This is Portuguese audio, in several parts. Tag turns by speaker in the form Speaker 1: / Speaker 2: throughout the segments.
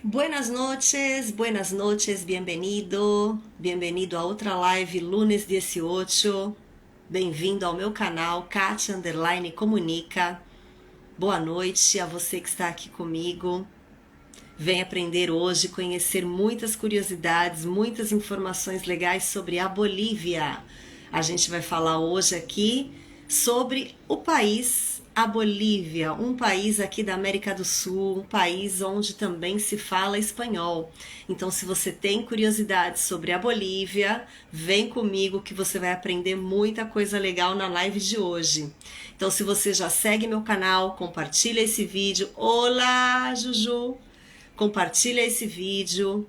Speaker 1: Buenas noches, bienvenido, bienvenido a outra live lunes 18. Bem-vindo ao meu canal Katia Underline Comunica. Boa noite a você que está aqui comigo. Vem aprender hoje, conhecer muitas curiosidades, muitas informações legais sobre a Bolívia. A gente vai falar hoje aqui sobre o país, a Bolívia, um país aqui da América do Sul, um país onde também se fala espanhol. Então, se você tem curiosidade sobre a Bolívia, vem comigo que você vai aprender muita coisa legal na live de hoje. Então, se você já segue meu canal, compartilha esse vídeo. Olá, Juju! Compartilha esse vídeo,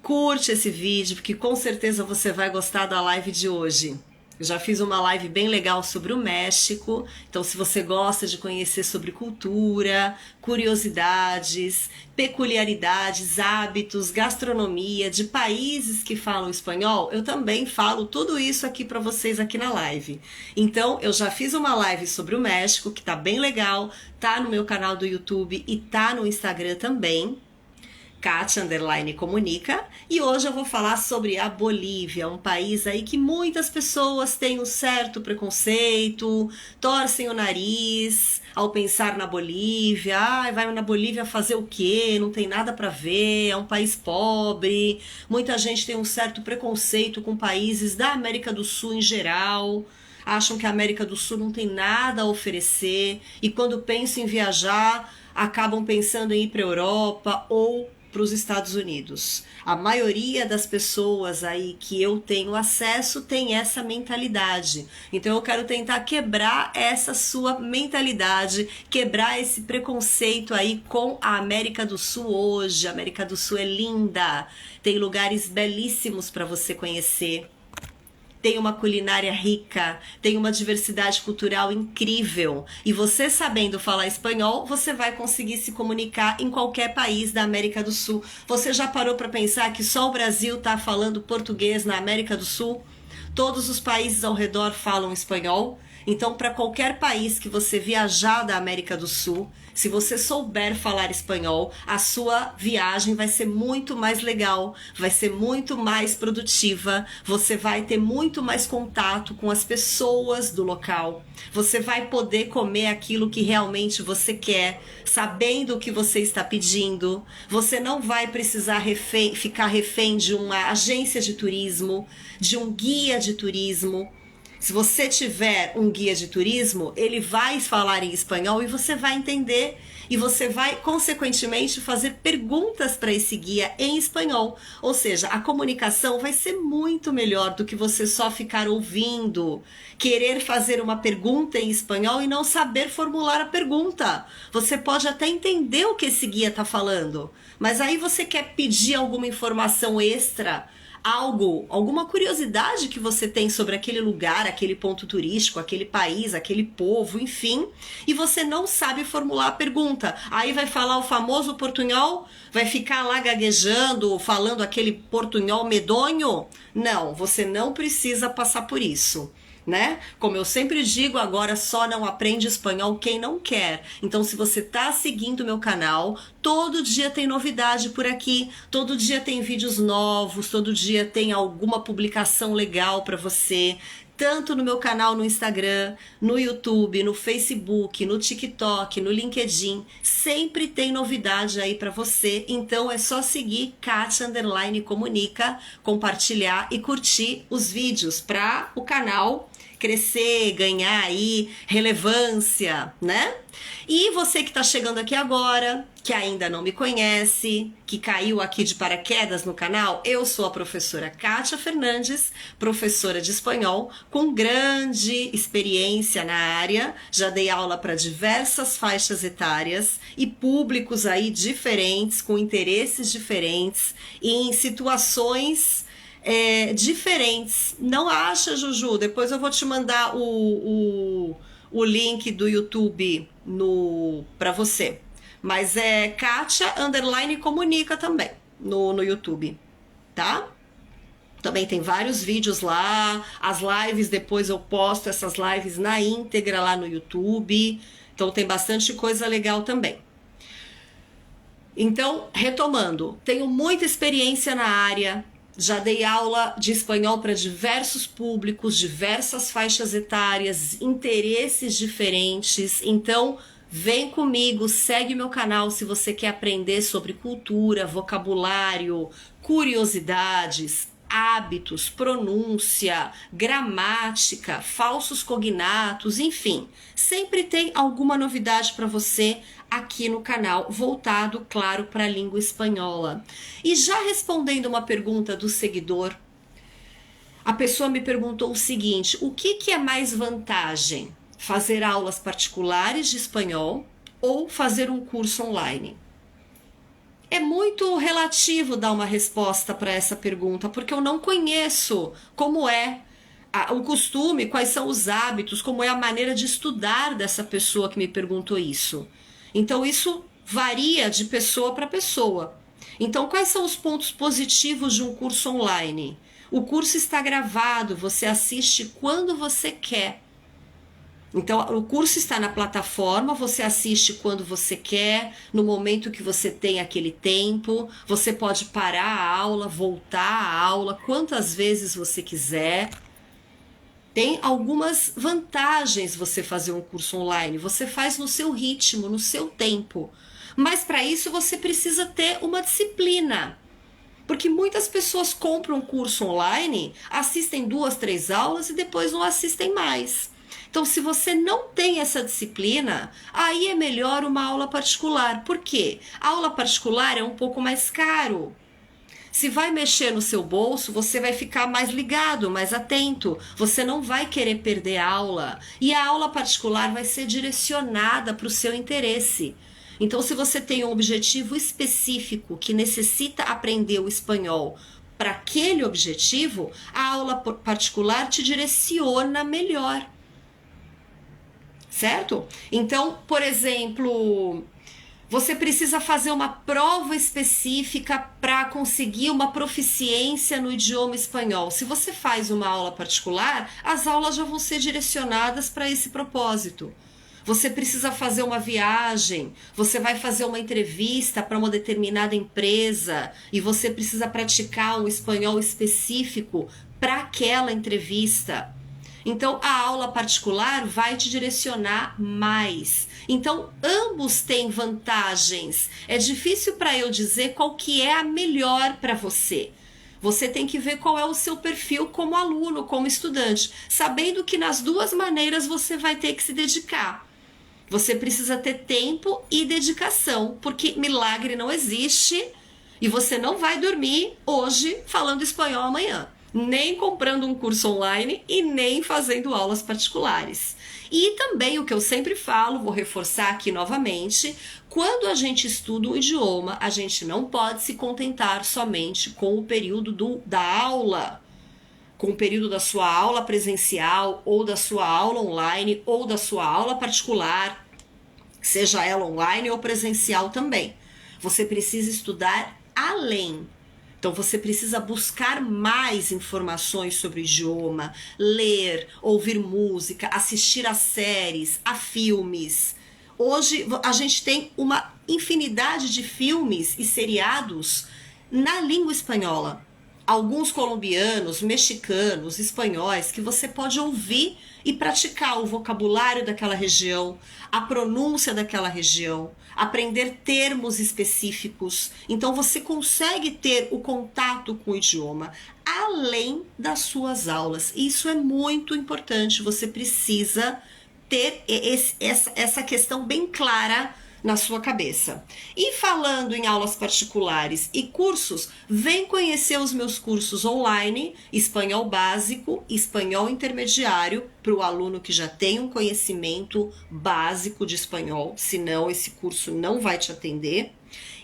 Speaker 1: curte esse vídeo, porque com certeza você vai gostar da live de hoje. Eu já fiz uma live bem legal sobre o México, então se você gosta de conhecer sobre cultura, curiosidades, peculiaridades, hábitos, gastronomia de países que falam espanhol, eu também falo tudo isso aqui para vocês aqui na live. Então eu já fiz uma live sobre o México, que tá bem legal, tá no meu canal do YouTube e tá no Instagram também. Katia Underline Comunica, e hoje eu vou falar sobre a Bolívia, um país aí que muitas pessoas têm um certo preconceito, torcem o nariz ao pensar na Bolívia. Vai na Bolívia fazer o quê? Não tem nada para ver, é um país pobre. Muita gente tem um certo preconceito com países da América do Sul em geral. Acham que a América do Sul não tem nada a oferecer, e quando pensam em viajar, acabam pensando em ir para a Europa ou para os Estados Unidos. A maioria das pessoas aí que eu tenho acesso tem essa mentalidade. Então eu quero tentar quebrar essa sua mentalidade, quebrar esse preconceito aí com a América do Sul hoje. A América do Sul é linda, tem lugares belíssimos para você conhecer. Tem uma culinária rica, tem uma diversidade cultural incrível. E você sabendo falar espanhol, você vai conseguir se comunicar em qualquer país da América do Sul. Você já parou para pensar que só o Brasil está falando português na América do Sul? Todos os países ao redor falam espanhol. Então, para qualquer país que você viajar da América do Sul, se você souber falar espanhol, a sua viagem vai ser muito mais legal, vai ser muito mais produtiva, você vai ter muito mais contato com as pessoas do local, você vai poder comer aquilo que realmente você quer, sabendo o que você está pedindo, você não vai precisar ficar refém de uma agência de turismo, de um guia de turismo. Se você tiver um guia de turismo, ele vai falar em espanhol e você vai entender, e você vai, consequentemente, fazer perguntas para esse guia em espanhol. Ou seja, a comunicação vai ser muito melhor do que você só ficar ouvindo, querer fazer uma pergunta em espanhol e não saber formular a pergunta. Você pode até entender o que esse guia está falando, mas aí você quer pedir alguma informação extra, alguma curiosidade que você tem sobre aquele lugar, aquele ponto turístico, aquele país, aquele povo, enfim, e você não sabe formular a pergunta. Aí vai falar o famoso portunhol, vai ficar lá gaguejando, falando aquele portunhol medonho? Não, você não precisa passar por isso, né? Como eu sempre digo, agora só não aprende espanhol quem não quer. Então, se você tá seguindo meu canal, todo dia tem novidade por aqui, todo dia tem vídeos novos, todo dia tem alguma publicação legal para você, tanto no meu canal no Instagram, no YouTube, no Facebook, no TikTok, no LinkedIn, sempre tem novidade aí para você. Então é só seguir Katia Underline Comunica, compartilhar e curtir os vídeos para o canal crescer, ganhar aí relevância, né? E você que está chegando aqui agora, que ainda não me conhece, que caiu aqui de paraquedas no canal, eu sou a professora Kátia Fernandes, professora de espanhol, com grande experiência na área, já dei aula para diversas faixas etárias e públicos aí diferentes, com interesses diferentes, em situações diferentes. Não acha, Juju? Depois eu vou te mandar o link do YouTube para você. Mas é Katia Underline Comunica também no YouTube, tá? Também tem vários vídeos lá, as lives, depois eu posto essas lives na íntegra lá no YouTube. Então tem bastante coisa legal também. Então, retomando, tenho muita experiência na área, já dei aula de espanhol para diversos públicos, diversas faixas etárias, interesses diferentes. Então, vem comigo, segue meu canal se você quer aprender sobre cultura, vocabulário, curiosidades, hábitos, pronúncia, gramática, falsos cognatos, enfim. Sempre tem alguma novidade para você aqui no canal, voltado, claro, para a língua espanhola. E já respondendo uma pergunta do seguidor, a pessoa me perguntou o seguinte: o que é mais vantagem? Fazer aulas particulares de espanhol ou fazer um curso online? É muito relativo dar uma resposta para essa pergunta, porque eu não conheço como é o costume, quais são os hábitos, como é a maneira de estudar dessa pessoa que me perguntou isso. Então isso varia de pessoa para pessoa. Então, quais são os pontos positivos de um curso online? O curso está gravado, você assiste quando você quer. Então, o curso está na plataforma, você assiste quando você quer, no momento que você tem aquele tempo, você pode parar a aula, voltar à aula, quantas vezes você quiser. Tem algumas vantagens você fazer um curso online, você faz no seu ritmo, no seu tempo. Mas para isso você precisa ter uma disciplina. Porque muitas pessoas compram um curso online, assistem 2, 3 aulas e depois não assistem mais. Então, se você não tem essa disciplina, aí é melhor uma aula particular. Por quê? A aula particular é um pouco mais caro. Se vai mexer no seu bolso, você vai ficar mais ligado, mais atento. Você não vai querer perder a aula. E a aula particular vai ser direcionada para o seu interesse. Então, se você tem um objetivo específico que necessita aprender o espanhol para aquele objetivo, a aula particular te direciona melhor. Certo? Então, por exemplo, você precisa fazer uma prova específica para conseguir uma proficiência no idioma espanhol. Se você faz uma aula particular, as aulas já vão ser direcionadas para esse propósito. Você precisa fazer uma viagem, você vai fazer uma entrevista para uma determinada empresa e você precisa praticar um espanhol específico para aquela entrevista. Então, a aula particular vai te direcionar mais. Então, ambos têm vantagens. É difícil para eu dizer qual que é a melhor para você. Você tem que ver qual é o seu perfil como aluno, como estudante, sabendo que nas duas maneiras você vai ter que se dedicar. Você precisa ter tempo e dedicação, porque milagre não existe e você não vai dormir hoje falando espanhol amanhã. Nem comprando um curso online e nem fazendo aulas particulares. E também o que eu sempre falo, vou reforçar aqui novamente, quando a gente estuda um idioma, a gente não pode se contentar somente com o período da aula, com o período da sua aula presencial, ou da sua aula online, ou da sua aula particular, seja ela online ou presencial também. Você precisa estudar além. Então, você precisa buscar mais informações sobre o idioma, ler, ouvir música, assistir a séries, a filmes. Hoje, a gente tem uma infinidade de filmes e seriados na língua espanhola. Alguns colombianos, mexicanos, espanhóis, que você pode ouvir e praticar o vocabulário daquela região, a pronúncia daquela região, aprender termos específicos. Então você consegue ter o contato com o idioma além das suas aulas. Isso é muito importante, você precisa ter essa questão bem clara na sua cabeça. E falando em aulas particulares e cursos, vem conhecer os meus cursos online, espanhol básico, espanhol intermediário, para o aluno que já tem um conhecimento básico de espanhol, senão esse curso não vai te atender.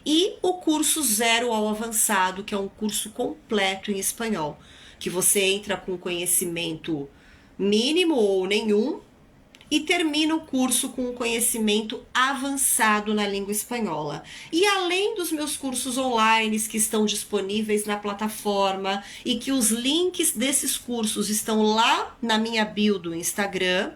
Speaker 1: E o curso 0 ao avançado, que é um curso completo em espanhol, que você entra com conhecimento mínimo ou nenhum, e termina o curso com um conhecimento avançado na língua espanhola. E além dos meus cursos online que estão disponíveis na plataforma e que os links desses cursos estão lá na minha bio do Instagram,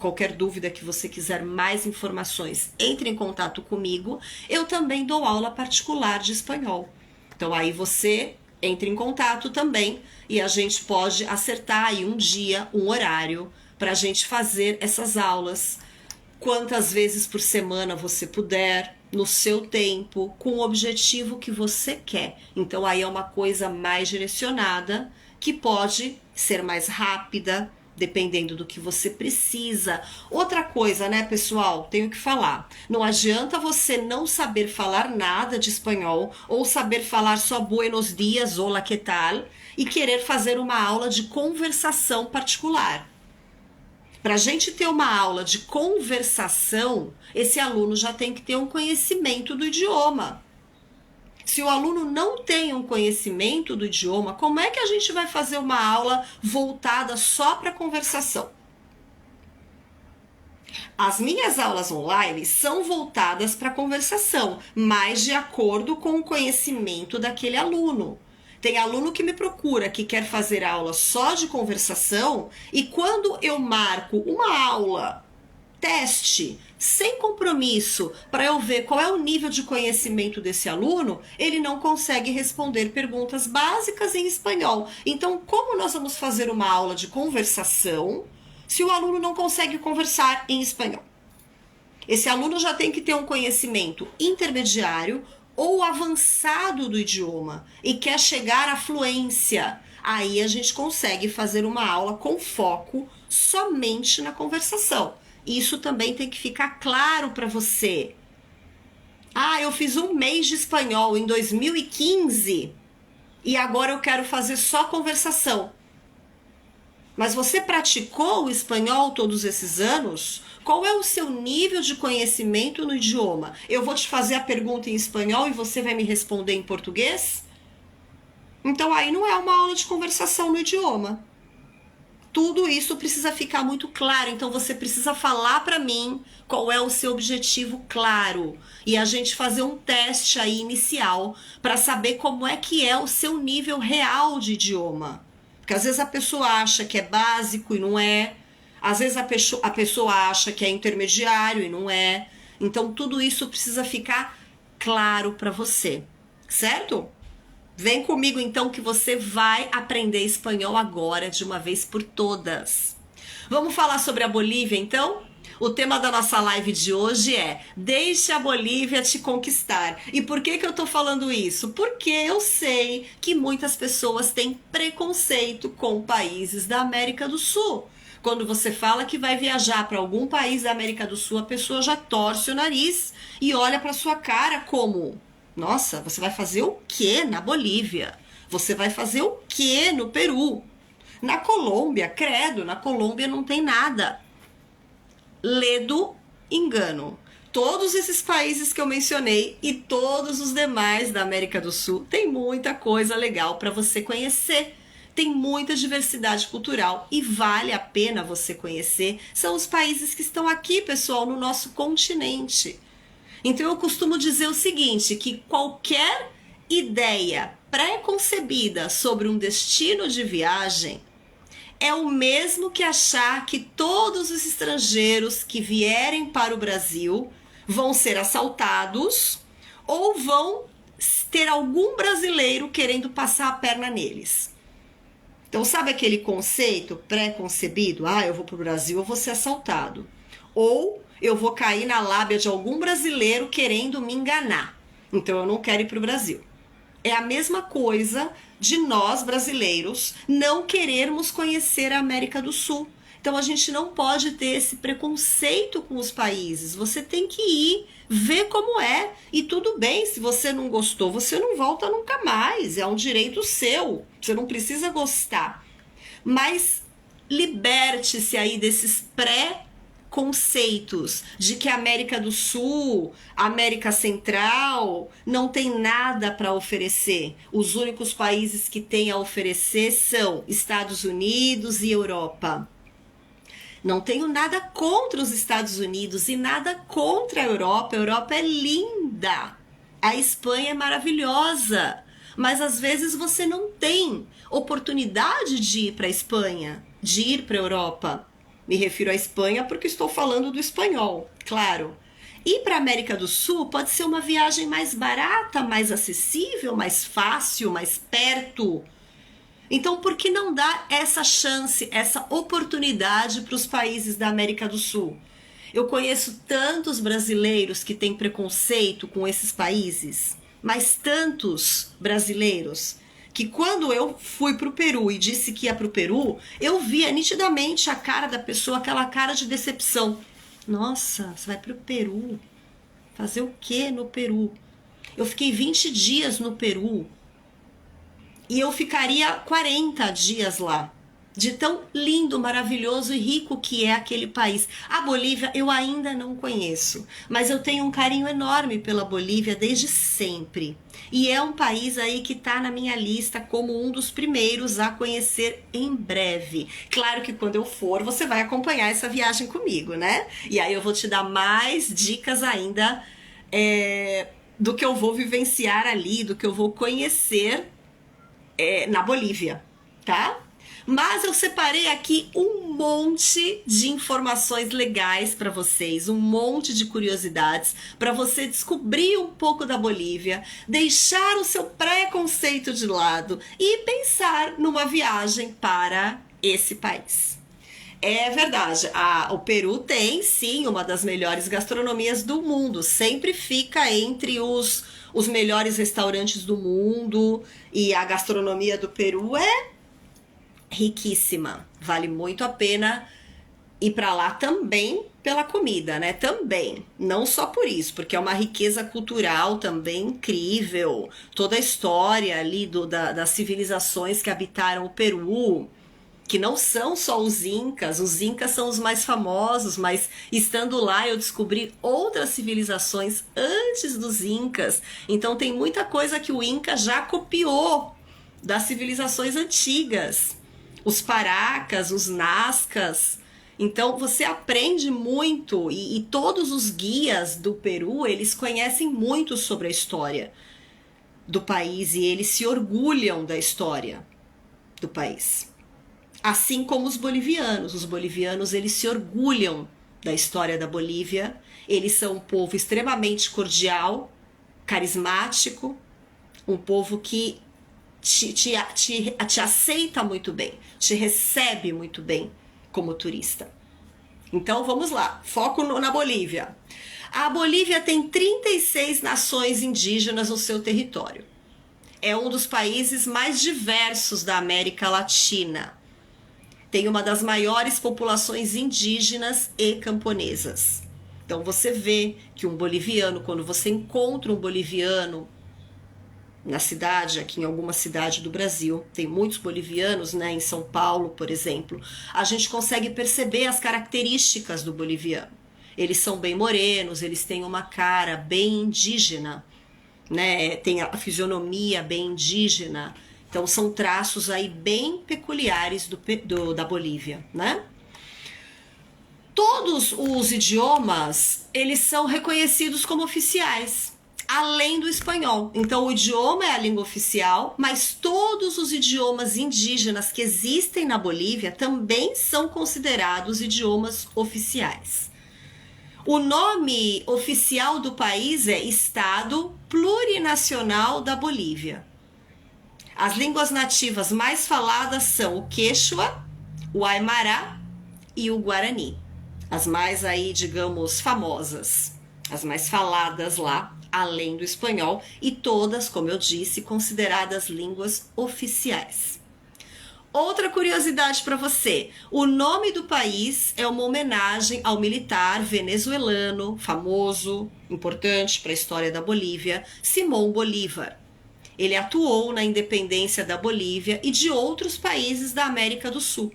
Speaker 1: qualquer dúvida que você quiser mais informações, entre em contato comigo. Eu também dou aula particular de espanhol. Então aí você entre em contato também e a gente pode acertar aí um dia, um horário para a gente fazer essas aulas quantas vezes por semana você puder, no seu tempo, com o objetivo que você quer. Então aí é uma coisa mais direcionada, que pode ser mais rápida, dependendo do que você precisa. Outra coisa, né, pessoal, tenho que falar. Não adianta você não saber falar nada de espanhol ou saber falar só buenos dias, hola, que tal, e querer fazer uma aula de conversação particular. Para a gente ter uma aula de conversação, esse aluno já tem que ter um conhecimento do idioma. Se o aluno não tem um conhecimento do idioma, como é que a gente vai fazer uma aula voltada só para conversação? As minhas aulas online são voltadas para conversação, mas de acordo com o conhecimento daquele aluno. Tem aluno que me procura, que quer fazer aula só de conversação, e quando eu marco uma aula, teste, sem compromisso, para eu ver qual é o nível de conhecimento desse aluno, ele não consegue responder perguntas básicas em espanhol. Então, como nós vamos fazer uma aula de conversação se o aluno não consegue conversar em espanhol? Esse aluno já tem que ter um conhecimento intermediário ou avançado do idioma e quer chegar à fluência. Aí a gente consegue fazer uma aula com foco somente na conversação. Isso também tem que ficar claro para você. Ah, eu fiz um mês de espanhol em 2015 e agora eu quero fazer só conversação. Mas você praticou o espanhol todos esses anos? Qual é o seu nível de conhecimento no idioma? Eu vou te fazer a pergunta em espanhol e você vai me responder em português? Então aí não é uma aula de conversação no idioma. Tudo isso precisa ficar muito claro, então você precisa falar para mim qual é o seu objetivo claro e a gente fazer um teste aí inicial para saber como é que é o seu nível real de idioma. Porque às vezes a pessoa acha que é básico e não é, às vezes a pessoa acha que é intermediário e não é. Então tudo isso precisa ficar claro para você, certo? Vem comigo então que você vai aprender espanhol agora de uma vez por todas. Vamos falar sobre a Bolívia então? O tema da nossa live de hoje é Deixe a Bolívia te conquistar. E por que eu tô falando isso? Porque eu sei que muitas pessoas têm preconceito com países da América do Sul. Quando você fala que vai viajar para algum país da América do Sul, a pessoa já torce o nariz e olha para sua cara como: nossa, você vai fazer o quê na Bolívia? Você vai fazer o quê no Peru? Na Colômbia, credo, na Colômbia não tem nada. Ledo engano. Todos esses países que eu mencionei e todos os demais da América do Sul tem muita coisa legal para você conhecer. Tem muita diversidade cultural e vale a pena você conhecer. São os países que estão aqui, pessoal, no nosso continente. Então eu costumo dizer o seguinte, que qualquer ideia pré-concebida sobre um destino de viagem é o mesmo que achar que todos os estrangeiros que vierem para o Brasil vão ser assaltados ou vão ter algum brasileiro querendo passar a perna neles. Então sabe aquele conceito pré-concebido? Ah, eu vou para o Brasil, eu vou ser assaltado. Ou eu vou cair na lábia de algum brasileiro querendo me enganar. Então eu não quero ir para o Brasil. É a mesma coisa de nós brasileiros não querermos conhecer a América do Sul. Então a gente não pode ter esse preconceito com os países. Você tem que ir, ver como é. E tudo bem, se você não gostou, você não volta nunca mais. É um direito seu. Você não precisa gostar. Mas liberte-se aí desses conceitos de que a América do Sul, a América Central não tem nada para oferecer. Os únicos países que têm a oferecer são Estados Unidos e Europa. Não tenho nada contra os Estados Unidos e nada contra a Europa. A Europa é linda. A Espanha é maravilhosa. Mas às vezes você não tem oportunidade de ir para a Espanha, de ir para a Europa. Me refiro à Espanha porque estou falando do espanhol, claro. Ir para a América do Sul pode ser uma viagem mais barata, mais acessível, mais fácil, mais perto. Então, por que não dar essa chance, essa oportunidade para os países da América do Sul? Eu conheço tantos brasileiros que têm preconceito com esses países, mas tantos brasileiros que quando eu fui para o Peru e disse que ia para o Peru, eu via nitidamente a cara da pessoa, aquela cara de decepção. Nossa, você vai para o Peru? Fazer o quê no Peru? Eu fiquei 20 dias no Peru e eu ficaria 40 dias lá. De tão lindo, maravilhoso e rico que é aquele país. A Bolívia eu ainda não conheço, mas eu tenho um carinho enorme pela Bolívia desde sempre. E é um país aí que está na minha lista como um dos primeiros a conhecer em breve. Claro que quando eu for, você vai acompanhar essa viagem comigo, né? E aí eu vou te dar mais dicas ainda do que eu vou vivenciar ali, do que eu vou conhecer na Bolívia, tá? Mas eu separei aqui um monte de informações legais para vocês, um monte de curiosidades para você descobrir um pouco da Bolívia, deixar o seu preconceito de lado e pensar numa viagem para esse país. É verdade, o Peru tem sim uma das melhores gastronomias do mundo, sempre fica entre os melhores restaurantes do mundo e a gastronomia do Peru é riquíssima, vale muito a pena ir para lá também pela comida, né? Também, não só por isso, porque é uma riqueza cultural também incrível, toda a história ali das civilizações que habitaram o Peru, que não são só os incas são os mais famosos, mas estando lá eu descobri outras civilizações antes dos incas, então tem muita coisa que o inca já copiou das civilizações antigas. Os paracas, os nazcas. Então você aprende muito e todos os guias do Peru, eles conhecem muito sobre a história do país e eles se orgulham da história do país. Assim como os bolivianos eles se orgulham da história da Bolívia, eles são um povo extremamente cordial, carismático, um povo que te aceita muito bem, te recebe muito bem como turista. Então vamos lá, foco na Bolívia. A Bolívia tem 36 nações indígenas no seu território. É um dos países mais diversos da América Latina. Tem uma das maiores populações indígenas e camponesas. Então você vê que um boliviano, quando você encontra um boliviano na cidade, aqui em alguma cidade do Brasil, tem muitos bolivianos, né, em São Paulo, por exemplo, a gente consegue perceber as características do boliviano. Eles são bem morenos, eles têm uma cara bem indígena, né, tem a fisionomia bem indígena, então são traços aí bem peculiares da Bolívia, né? Todos os idiomas, eles são reconhecidos como oficiais, além do espanhol. Então o idioma é a língua oficial, mas todos os idiomas indígenas que existem na Bolívia também são considerados idiomas oficiais. O nome oficial do país é Estado Plurinacional da Bolívia. As línguas nativas mais faladas são o quechua, o aimará e o guarani. As mais aí, digamos, famosas, as mais faladas lá, além do espanhol, e todas, como eu disse, consideradas línguas oficiais. Outra curiosidade para você, o nome do país é uma homenagem ao militar venezuelano, famoso, importante para a história da Bolívia, Simón Bolívar. Ele atuou na independência da Bolívia e de outros países da América do Sul.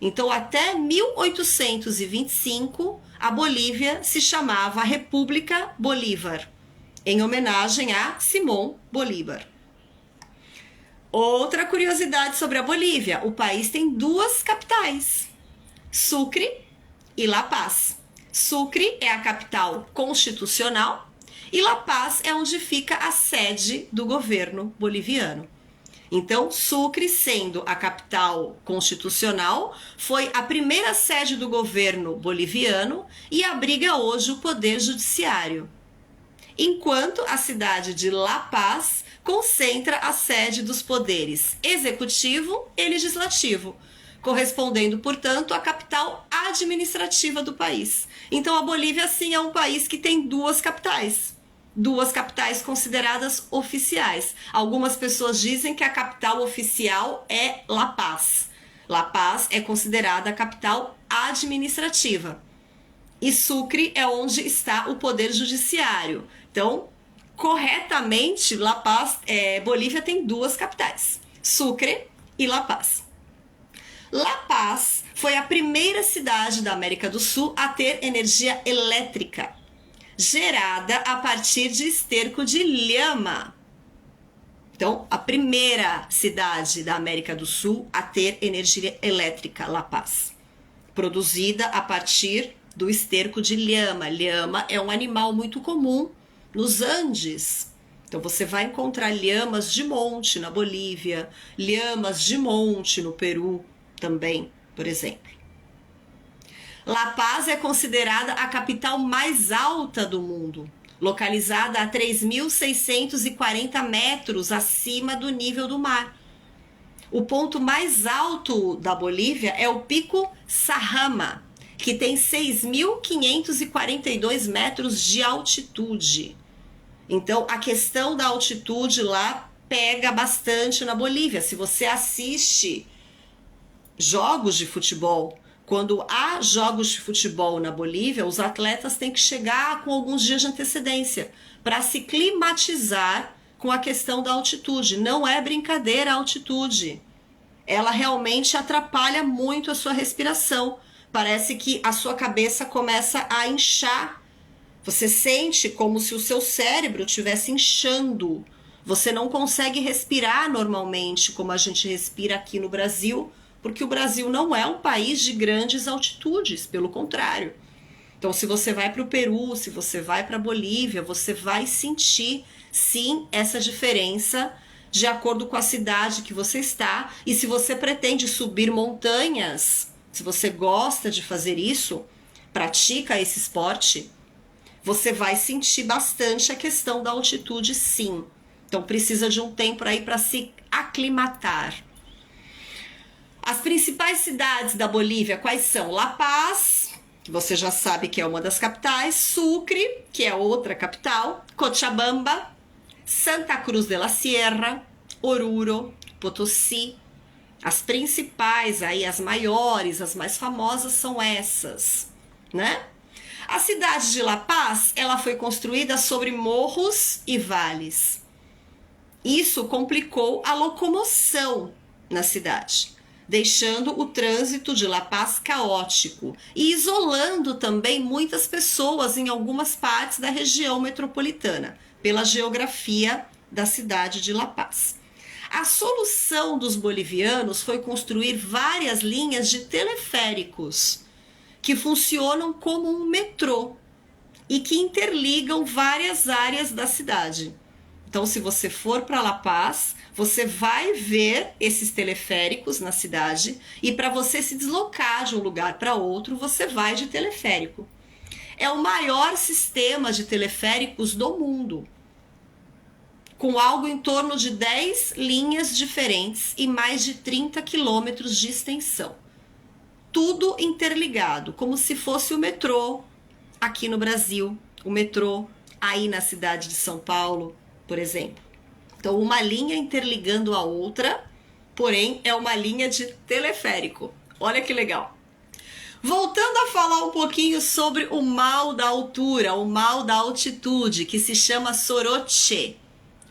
Speaker 1: Então, até 1825, a Bolívia se chamava República Bolívar, em homenagem a Simón Bolívar. Outra curiosidade sobre a Bolívia, o país tem duas capitais, Sucre e La Paz. Sucre é a capital constitucional e La Paz é onde fica a sede do governo boliviano. Então, Sucre, sendo a capital constitucional, foi a primeira sede do governo boliviano e abriga hoje o poder judiciário. Enquanto a cidade de La Paz concentra a sede dos poderes executivo e legislativo, correspondendo, portanto, à capital administrativa do país. Então, a Bolívia, sim, é um país que tem duas capitais consideradas oficiais. Algumas pessoas dizem que a capital oficial é La Paz. La Paz é considerada a capital administrativa. E Sucre é onde está o poder judiciário. Então, corretamente, La Paz, Bolívia tem duas capitais, Sucre e La Paz. La Paz foi a primeira cidade da América do Sul a ter energia elétrica, gerada a partir de esterco de lhama. Então, a primeira cidade da América do Sul a ter energia elétrica, La Paz, produzida a partir do esterco de lhama. Lhama é um animal muito comum nos Andes. Então, você vai encontrar lhamas de monte na Bolívia, lhamas de monte no Peru também, por exemplo. La Paz é considerada a capital mais alta do mundo, localizada a 3.640 metros acima do nível do mar. O ponto mais alto da Bolívia é o Pico Sajama, que tem 6.542 metros de altitude. Então, a questão da altitude lá pega bastante na Bolívia. Se você assiste jogos de futebol, quando há jogos de futebol na Bolívia, os atletas têm que chegar com alguns dias de antecedência para se climatizar com a questão da altitude. Não é brincadeira a altitude. Ela realmente atrapalha muito a sua respiração. Parece que a sua cabeça começa a inchar. Você sente como se o seu cérebro estivesse inchando. Você não consegue respirar normalmente como a gente respira aqui no Brasil, porque o Brasil não é um país de grandes altitudes, pelo contrário. Então, se você vai para o Peru, se você vai para a Bolívia, você vai sentir, sim, essa diferença de acordo com a cidade que você está. E se você pretende subir montanhas, se você gosta de fazer isso, pratica esse esporte, você vai sentir bastante a questão da altitude, sim. Então, precisa de um tempo aí para se aclimatar. As principais cidades da Bolívia, quais são? La Paz, que você já sabe que é uma das capitais, Sucre, que é outra capital, Cochabamba, Santa Cruz de la Sierra, Oruro, Potosí. As principais aí, as maiores, as mais famosas são essas, né? A cidade de La Paz, ela foi construída sobre morros e vales. Isso complicou a locomoção na cidade, deixando o trânsito de La Paz caótico e isolando também muitas pessoas em algumas partes da região metropolitana, pela geografia da cidade de La Paz. A solução dos bolivianos foi construir várias linhas de teleféricos que funcionam como um metrô e que interligam várias áreas da cidade. Então, se você for para La Paz, você vai ver esses teleféricos na cidade e para você se deslocar de um lugar para outro, você vai de teleférico. É o maior sistema de teleféricos do mundo, com algo em torno de 10 linhas diferentes e mais de 30 quilômetros de extensão. Tudo interligado, como se fosse o metrô aqui no Brasil, o metrô aí na cidade de São Paulo, por exemplo. Então, uma linha interligando a outra, porém é uma linha de teleférico. Olha que legal. Voltando a falar um pouquinho sobre o mal da altura, o mal da altitude, que se chama soroche.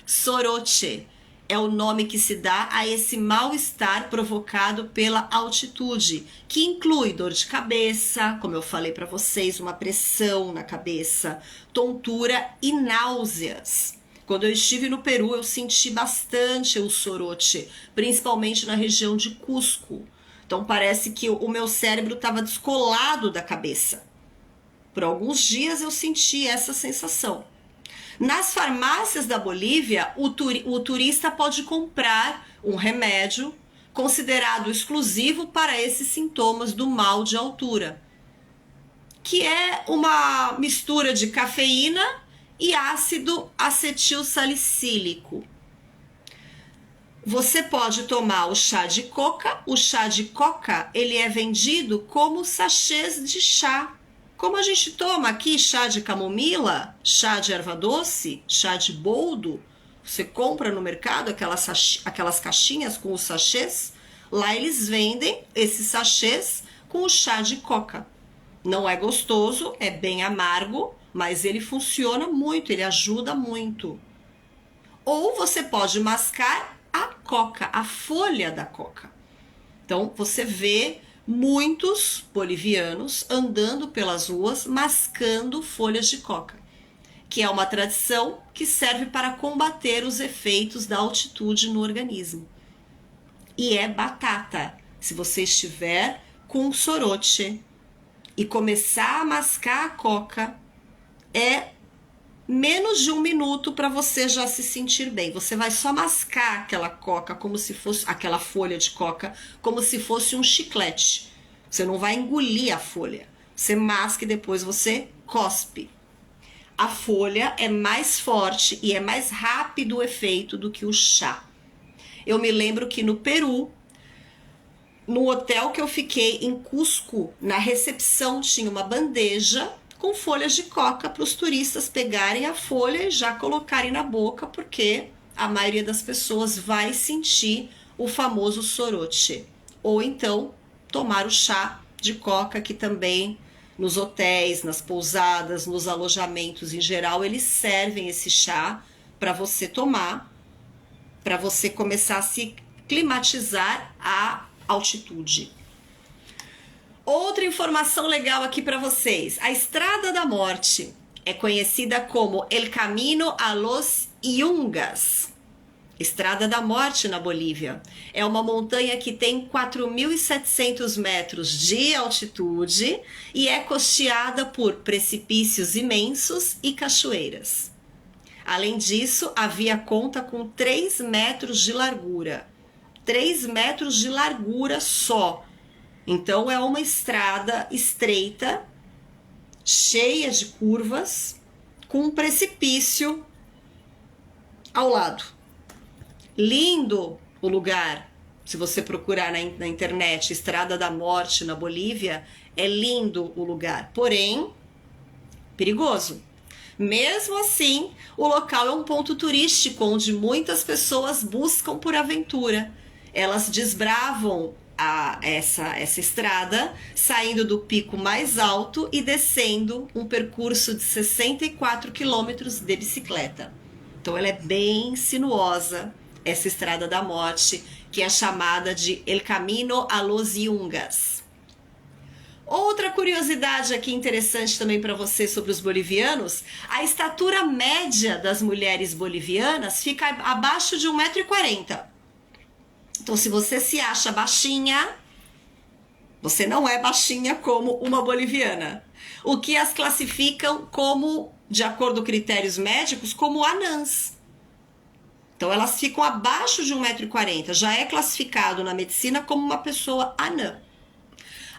Speaker 1: Soroche é o nome que se dá a esse mal-estar provocado pela altitude, que inclui dor de cabeça, como eu falei para vocês, uma pressão na cabeça, tontura e náuseas. Quando eu estive no Peru, eu senti bastante o soroche, principalmente na região de Cusco. Então parece que o meu cérebro estava descolado da cabeça. Por alguns dias eu senti essa sensação. Nas farmácias da Bolívia, o turista pode comprar um remédio considerado exclusivo para esses sintomas do mal de altura, que é uma mistura de cafeína e ácido acetilsalicílico. Você pode tomar o chá de coca. O chá de coca, ele é vendido como sachês de chá. Como a gente toma aqui chá de camomila, chá de erva doce, chá de boldo, você compra no mercado aquelas caixinhas com os sachês, lá eles vendem esses sachês com o chá de coca. Não é gostoso, é bem amargo, mas ele funciona muito, ele ajuda muito. Ou você pode mascar a coca, a folha da coca. Então você vê muitos bolivianos andando pelas ruas mascando folhas de coca, que é uma tradição que serve para combater os efeitos da altitude no organismo. E é batata. Se você estiver com soroche e começar a mascar a coca, é menos de 1 minuto para você já se sentir bem. Você vai só mascar aquela coca como se fosse aquela folha de coca, como se fosse um chiclete. Você não vai engolir a folha. Você masca e depois você cospe. A folha é mais forte e é mais rápido o efeito do que o chá. Eu me lembro que no Peru, no hotel que eu fiquei em Cusco, na recepção tinha uma bandeja com folhas de coca para os turistas pegarem a folha e já colocarem na boca, porque a maioria das pessoas vai sentir o famoso soroche. Ou então tomar o chá de coca, que também nos hotéis, nas pousadas, nos alojamentos em geral, eles servem esse chá para você tomar, para você começar a se climatizar à altitude. Outra informação legal aqui para vocês. A Estrada da Morte é conhecida como El Camino a los Yungas. Estrada da Morte na Bolívia. É uma montanha que tem 4.700 metros de altitude e é costeada por precipícios imensos e cachoeiras. Além disso, a via conta com 3 metros de largura. 3 metros de largura só. Então é uma estrada estreita, cheia de curvas, com um precipício ao lado. Lindo o lugar. Se você procurar na internet Estrada da Morte na Bolívia, é lindo o lugar, porém perigoso. Mesmo assim, o local é um ponto turístico onde muitas pessoas buscam por aventura. Elas desbravam essa estrada, saindo do pico mais alto e descendo um percurso de 64 quilômetros de bicicleta. Então ela é bem sinuosa, essa Estrada da Morte, que é chamada de El Camino a los Yungas. Outra curiosidade aqui interessante também para você sobre os bolivianos: a estatura média das mulheres bolivianas fica abaixo de 1,40 m. Então, se você se acha baixinha, você não é baixinha como uma boliviana. O que as classificam como, de acordo com critérios médicos, como anãs. Então, elas ficam abaixo de 1,40 m. Já é classificado na medicina como uma pessoa anã.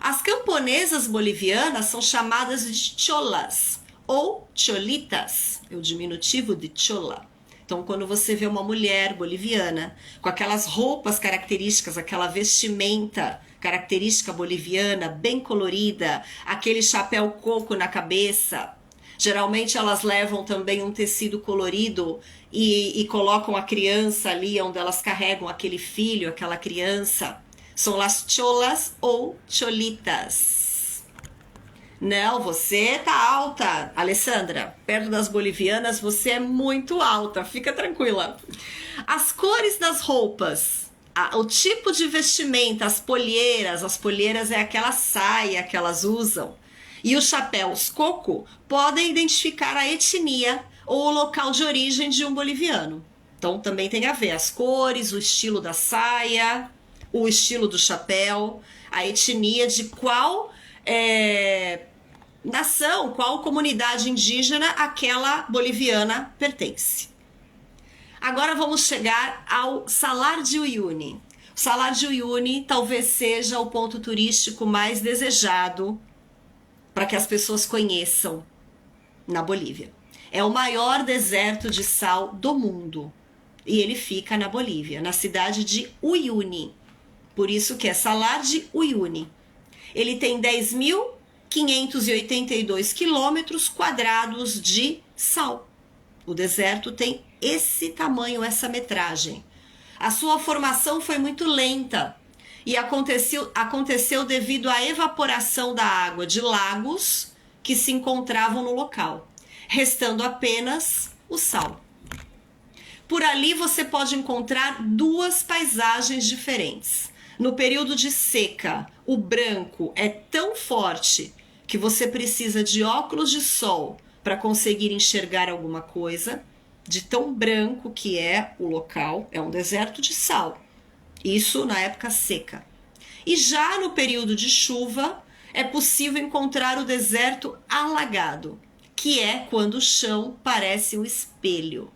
Speaker 1: As camponesas bolivianas são chamadas de cholas ou cholitas, é o diminutivo de chola. Então, quando você vê uma mulher boliviana com aquelas roupas características, aquela vestimenta característica boliviana, bem colorida, aquele chapéu coco na cabeça, geralmente elas levam também um tecido colorido e colocam a criança ali onde elas carregam aquele filho, aquela criança. São as cholas ou cholitas. Não, você tá alta, Alessandra. Perto das bolivianas você é muito alta, fica tranquila. As cores das roupas, o tipo de vestimenta, as polheiras é aquela saia que elas usam. E os chapéus coco podem identificar a etnia ou o local de origem de um boliviano. Então também tem a ver as cores, o estilo da saia, o estilo do chapéu, a etnia de qual nação, qual comunidade indígena aquela boliviana pertence. Agora vamos chegar ao Salar de Uyuni. O Salar de Uyuni talvez seja o ponto turístico mais desejado para que as pessoas conheçam na Bolívia. É o maior deserto de sal do mundo e ele fica na Bolívia, na cidade de Uyuni. Por isso que é Salar de Uyuni. Ele tem 10.582 quilômetros quadrados de sal. O deserto tem esse tamanho, essa metragem. A sua formação foi muito lenta e aconteceu devido à evaporação da água de lagos que se encontravam no local, restando apenas o sal. Por ali você pode encontrar duas paisagens diferentes. No período de seca, o branco é tão forte que você precisa de óculos de sol para conseguir enxergar alguma coisa, de tão branco que é o local, é um deserto de sal. Isso na época seca. E já no período de chuva, é possível encontrar o deserto alagado, que é quando o chão parece um espelho.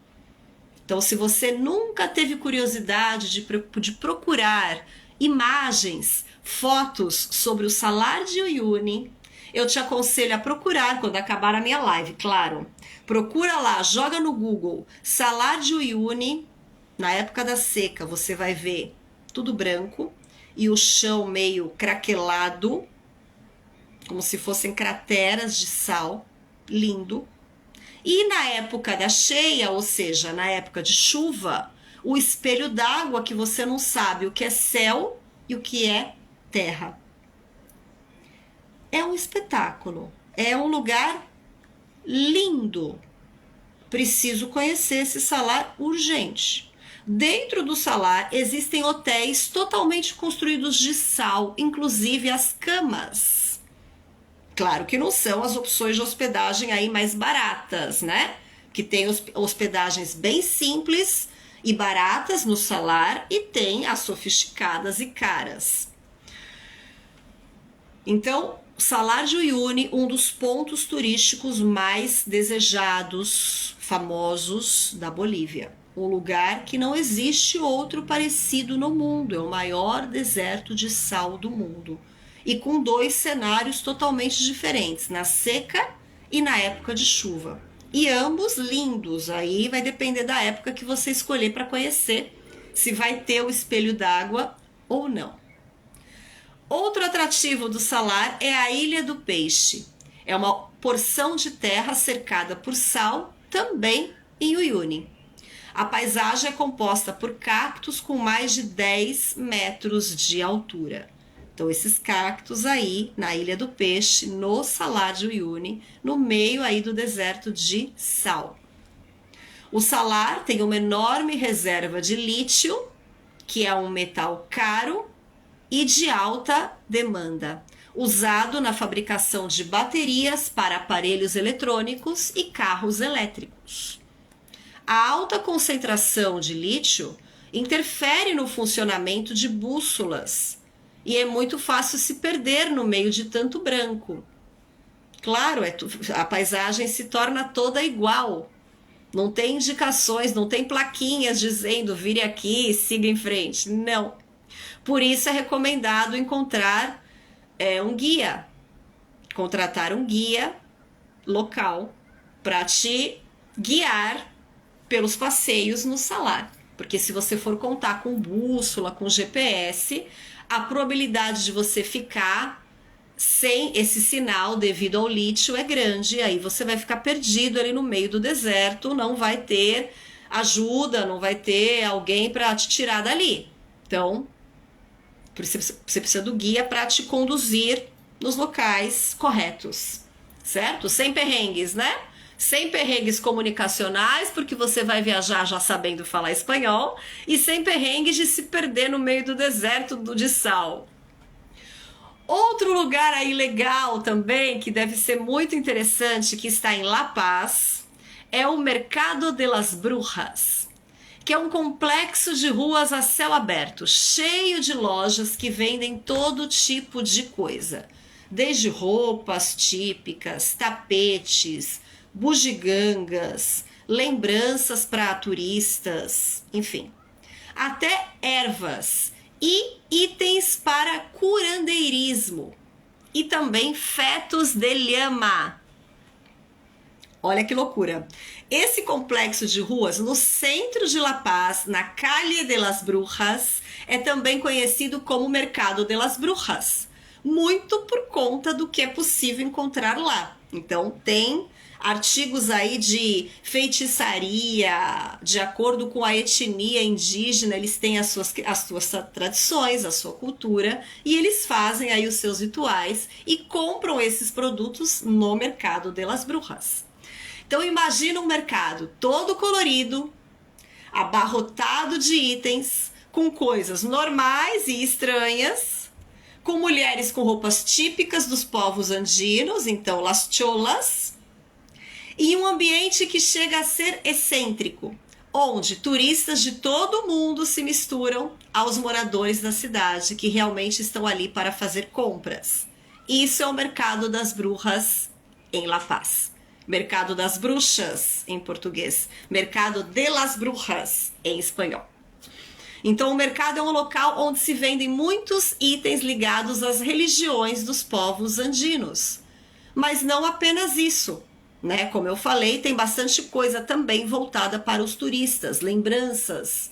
Speaker 1: Então, se você nunca teve curiosidade de procurar imagens, fotos sobre o Salar de Uyuni, eu te aconselho a procurar quando acabar a minha live, claro. Procura lá, joga no Google Salar de Uyuni. Na época da seca você vai ver tudo branco e o chão meio craquelado, como se fossem crateras de sal, lindo. E na época da cheia, ou seja, na época de chuva, o espelho d'água que você não sabe o que é céu e o que é terra. É um espetáculo, é um lugar lindo. Preciso conhecer esse salar urgente. Dentro do salar existem hotéis totalmente construídos de sal, inclusive as camas. Claro que não são as opções de hospedagem aí mais baratas, né? Que tem hospedagens bem simples e baratas no salar e tem as sofisticadas e caras. Então, Salar de Uyuni, um dos pontos turísticos mais desejados, famosos da Bolívia. Um lugar que não existe outro parecido no mundo. É o maior deserto de sal do mundo. E com dois cenários totalmente diferentes, na seca e na época de chuva. E ambos lindos, aí vai depender da época que você escolher para conhecer, se vai ter o espelho d'água ou não. Outro atrativo do salar é a Ilha do Peixe. É uma porção de terra cercada por sal, também em Uyuni. A paisagem é composta por cactos com mais de 10 metros de altura. Então, esses cactos aí na Ilha do Peixe, no Salar de Uyuni, no meio aí do deserto de sal. O salar tem uma enorme reserva de lítio, que é um metal caro e de alta demanda, usado na fabricação de baterias para aparelhos eletrônicos e carros elétricos. A alta concentração de lítio interfere no funcionamento de bússolas e é muito fácil se perder no meio de tanto branco. Claro, a paisagem se torna toda igual. Não tem indicações, não tem plaquinhas dizendo vire aqui, siga em frente. Não. Por isso é recomendado encontrar um guia, contratar um guia local para te guiar pelos passeios no salar. Porque se você for contar com bússola, com GPS, a probabilidade de você ficar sem esse sinal devido ao lítio é grande. Aí você vai ficar perdido ali no meio do deserto, não vai ter ajuda, não vai ter alguém para te tirar dali. Então, você precisa do guia para te conduzir nos locais corretos, certo? Sem perrengues, né? Sem perrengues comunicacionais, porque você vai viajar já sabendo falar espanhol, e sem perrengues de se perder no meio do deserto de sal. Outro lugar aí legal também, que deve ser muito interessante, que está em La Paz, é o Mercado de las Brujas, que é um complexo de ruas a céu aberto, cheio de lojas que vendem todo tipo de coisa. desde roupas típicas, tapetes, bugigangas, lembranças para turistas, enfim, até ervas e itens para curandeirismo e também fetos de lhama. Olha que loucura! Esse complexo de ruas no centro de La Paz, na Calle de las Brujas, é também conhecido como Mercado de las Brujas, muito por conta do que é possível encontrar lá. Então tem artigos aí de feitiçaria, de acordo com a etnia indígena, eles têm as suas tradições, a sua cultura, e eles fazem aí os seus rituais e compram esses produtos no Mercado de las Brujas. Então imagina um mercado todo colorido, abarrotado de itens, com coisas normais e estranhas, com mulheres com roupas típicas dos povos andinos, então las cholas, e um ambiente que chega a ser excêntrico, onde turistas de todo o mundo se misturam aos moradores da cidade que realmente estão ali para fazer compras. Isso é o Mercado das Brujas em La Paz. Mercado das Bruxas em português, Mercado de las Brujas em espanhol. Então o mercado é um local onde se vendem muitos itens ligados às religiões dos povos andinos. Mas não apenas isso, né? Como eu falei, tem bastante coisa também voltada para os turistas, lembranças,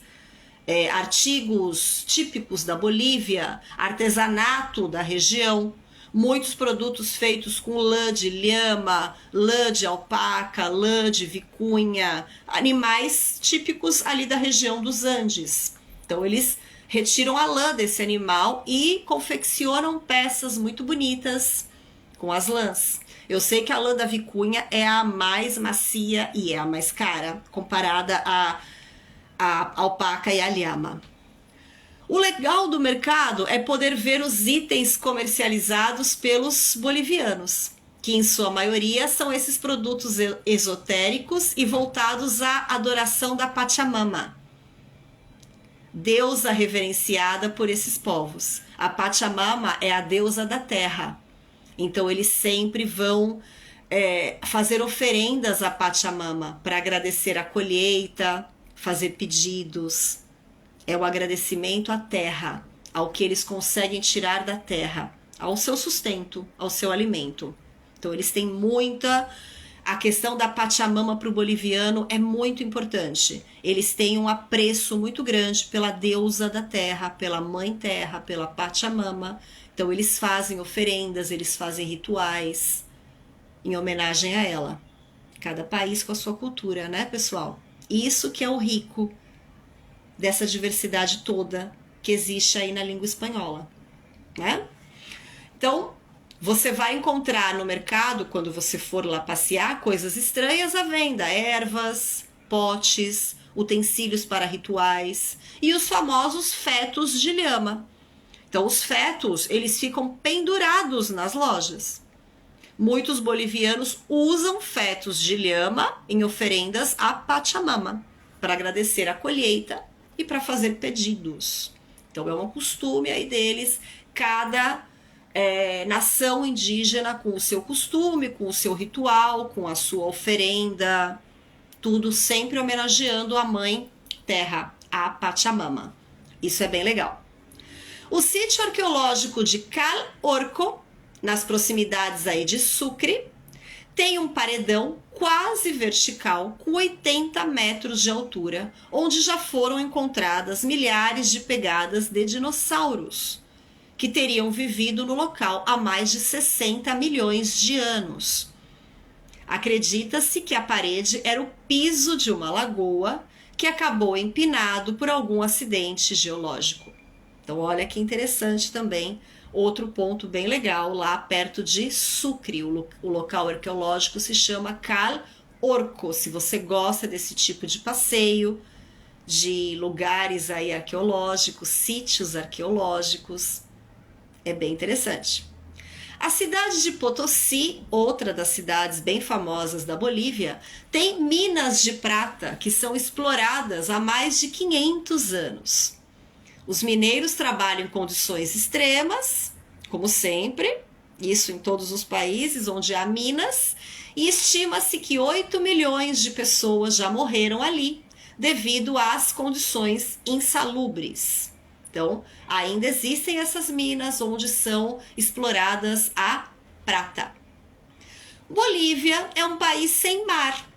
Speaker 1: artigos típicos da Bolívia, artesanato da região, muitos produtos feitos com lã de lhama, lã de alpaca, lã de vicunha, animais típicos ali da região dos Andes. Então eles retiram a lã desse animal e confeccionam peças muito bonitas com as lãs. Eu sei que a lã da vicunha é a mais macia e é a mais cara, comparada à alpaca e à lhama. O legal do mercado é poder ver os itens comercializados pelos bolivianos, que em sua maioria são esses produtos esotéricos e voltados à adoração da Pachamama, deusa reverenciada por esses povos. A Pachamama é a deusa da terra, então eles sempre vão fazer oferendas à Pachamama para agradecer a colheita, fazer pedidos. É o agradecimento à terra, ao que eles conseguem tirar da terra, ao seu sustento, ao seu alimento. Então eles têm muita... A questão da Pachamama para o boliviano é muito importante. Eles têm um apreço muito grande pela deusa da terra, pela mãe terra, pela Pachamama. Então eles fazem oferendas, eles fazem rituais em homenagem a ela. Cada país com a sua cultura, né, pessoal? Isso que é o rico dessa diversidade toda que existe aí na língua espanhola, né? Então, você vai encontrar no mercado, quando você for lá passear, coisas estranhas à venda, ervas, potes, utensílios para rituais e os famosos fetos de lhama. Então, os fetos, eles ficam pendurados nas lojas. Muitos bolivianos usam fetos de lhama em oferendas à Pachamama para agradecer a colheita e para fazer pedidos. Então é um costume aí deles, cada nação indígena com o seu costume, com o seu ritual, com a sua oferenda, tudo sempre homenageando a mãe terra, a Pachamama. Isso é bem legal. O sítio arqueológico de Cal Orco, nas proximidades aí de Sucre, tem um paredão quase vertical com 80 metros de altura, onde já foram encontradas milhares de pegadas de dinossauros, que teriam vivido no local há mais de 60 milhões de anos. Acredita-se que a parede era o piso de uma lagoa que acabou empinado por algum acidente geológico. Então olha que interessante também. Outro ponto bem legal, lá perto de Sucre, o local arqueológico se chama Cal Orco. Se você gosta desse tipo de passeio, de lugares aí arqueológicos, sítios arqueológicos, é bem interessante. A cidade de Potosí, outra das cidades bem famosas da Bolívia, tem minas de prata que são exploradas há mais de 500 anos. Os mineiros trabalham em condições extremas, como sempre, isso em todos os países onde há minas, e estima-se que 8 milhões de pessoas já morreram ali devido às condições insalubres. Então, ainda existem essas minas onde são exploradas a prata. Bolívia é um país sem mar,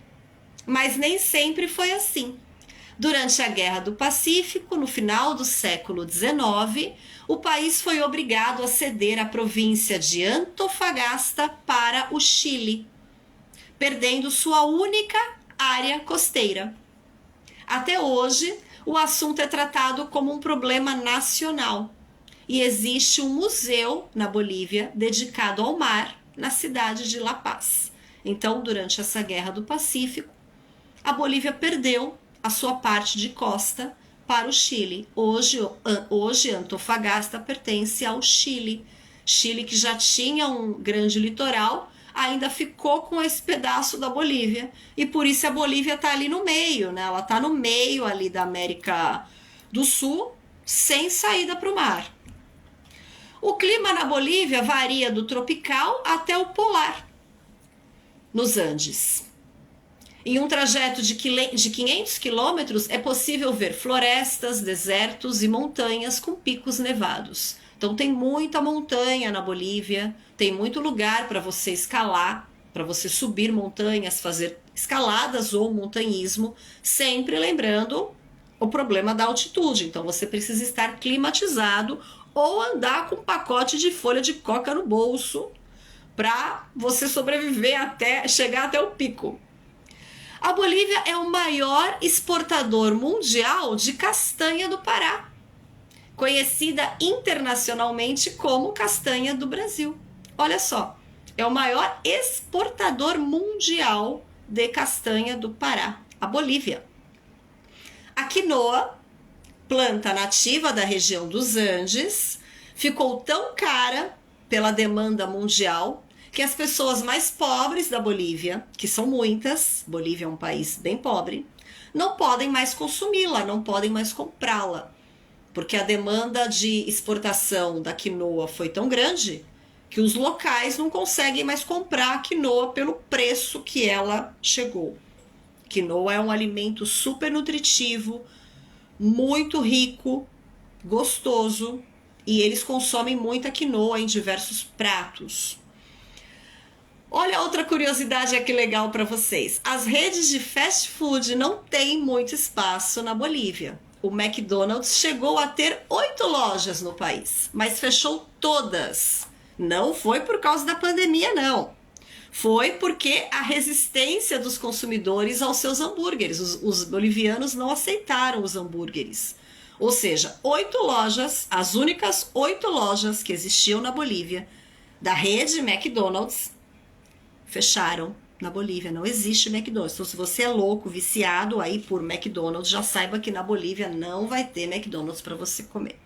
Speaker 1: mas nem sempre foi assim. Durante a Guerra do Pacífico, no final do século XIX, o país foi obrigado a ceder a província de Antofagasta para o Chile, perdendo sua única área costeira. Até hoje, o assunto é tratado como um problema nacional e existe um museu na Bolívia dedicado ao mar na cidade de La Paz. Então, durante essa Guerra do Pacífico, a Bolívia perdeu a sua parte de costa para o Chile. Hoje Antofagasta pertence ao Chile. Chile, que já tinha um grande litoral, ainda ficou com esse pedaço da Bolívia. E por isso a Bolívia está ali no meio, né? Ela está no meio ali da América do Sul, sem saída para o mar. O clima na Bolívia varia do tropical até o polar, nos Andes. Em um trajeto de 500 quilômetros é possível ver florestas, desertos e montanhas com picos nevados. Então tem muita montanha na Bolívia, tem muito lugar para você escalar, para você subir montanhas, fazer escaladas ou montanhismo, sempre lembrando o problema da altitude. Então você precisa estar climatizado ou andar com um pacote de folha de coca no bolso para você sobreviver até chegar até o pico. A Bolívia é o maior exportador mundial de castanha do Pará, conhecida internacionalmente como castanha do Brasil. Olha só, é o maior exportador mundial de castanha do Pará, a Bolívia. A quinoa, planta nativa da região dos Andes, ficou tão cara pela demanda mundial que as pessoas mais pobres da Bolívia, que são muitas, Bolívia é um país bem pobre, não podem mais consumi-la, não podem mais comprá-la, porque a demanda de exportação da quinoa foi tão grande que os locais não conseguem mais comprar a quinoa pelo preço que ela chegou. Quinoa é um alimento super nutritivo, muito rico, gostoso, e eles consomem muita quinoa em diversos pratos. Olha outra curiosidade aqui legal para vocês. As redes de fast food não têm muito espaço na Bolívia. O McDonald's chegou a ter 8 lojas no país, mas fechou todas. Não foi por causa da pandemia, não. Foi porque a resistência dos consumidores aos seus hambúrgueres. Os bolivianos não aceitaram os hambúrgueres. Ou seja, 8 lojas, as únicas 8 lojas que existiam na Bolívia, da rede McDonald's, fecharam na Bolívia. Não existe McDonald's. Então, se você é louco, viciado aí por McDonald's, já saiba que na Bolívia não vai ter McDonald's para você comer.